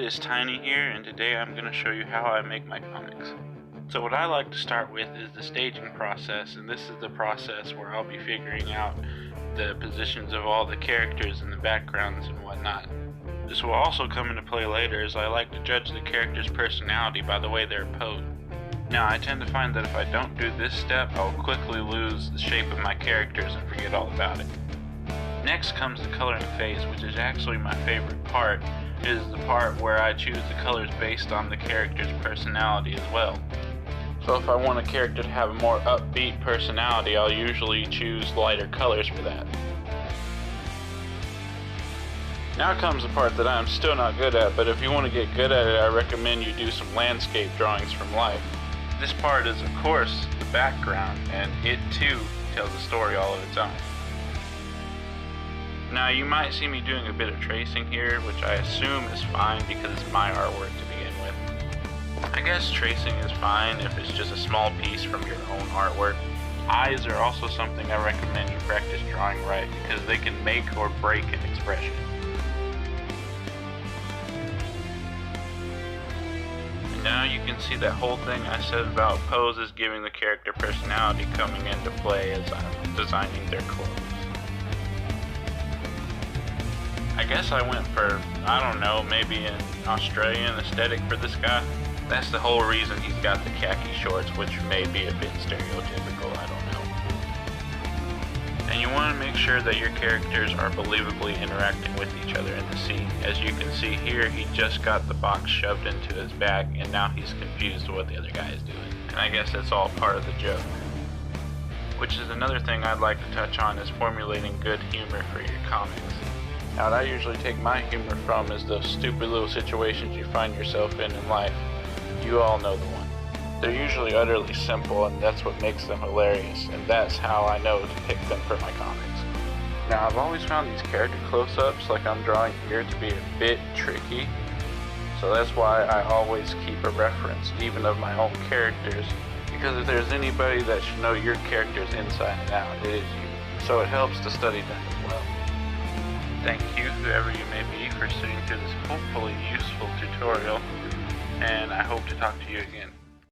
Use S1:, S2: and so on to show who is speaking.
S1: is Tiny here, and today I'm going to show you how I make my comics. So what I like to start with is the staging process, and this is the process where I'll be figuring out the positions of all the characters and the backgrounds and whatnot. This will also come into play later, as I like to judge the character's personality by the way they're posed. Now, I tend to find that if I don't do this step, I'll quickly lose the shape of my characters and forget all about it. Next comes the coloring phase, which is actually my favorite part. It is the part where I choose the colors based on the character's personality as well. So if I want a character to have a more upbeat personality, I'll usually choose lighter colors for that. Now comes the part that I'm still not good at, but if you want to get good at it, I recommend you do some landscape drawings from life. This part is, of course, the background, and it too tells a story all of its own. Now, you might see me doing a bit of tracing here, which I assume is fine because it's my artwork to begin with. I guess tracing is fine if it's just a small piece from your own artwork. Eyes are also something I recommend you practice drawing right because they can make or break an expression. And now you can see that whole thing I said about poses giving the character personality coming into play as I'm designing their clothes. I guess I went for, I don't know, maybe an Australian aesthetic for this guy. That's the whole reason he's got the khaki shorts, which may be a bit stereotypical, I don't know. And you want to make sure that your characters are believably interacting with each other in the scene. As you can see here, he just got the box shoved into his back, and now he's confused what the other guy is doing. And I guess that's all part of the joke. Which is another thing I'd like to touch on, is formulating good humor for your comics. Now, what I usually take my humor from is those stupid little situations you find yourself in life. You all know the one. They're usually utterly simple, and that's what makes them hilarious, and that's how I know to pick them for my comics. Now, I've always found these character close-ups, like I'm drawing here, to be a bit tricky, so that's why I always keep a reference, even of my own characters, because if there's anybody that should know your characters inside and out, it is you. So it helps to study them as well. Thank you, whoever you may be, for sitting through this hopefully useful tutorial, and I hope to talk to you again.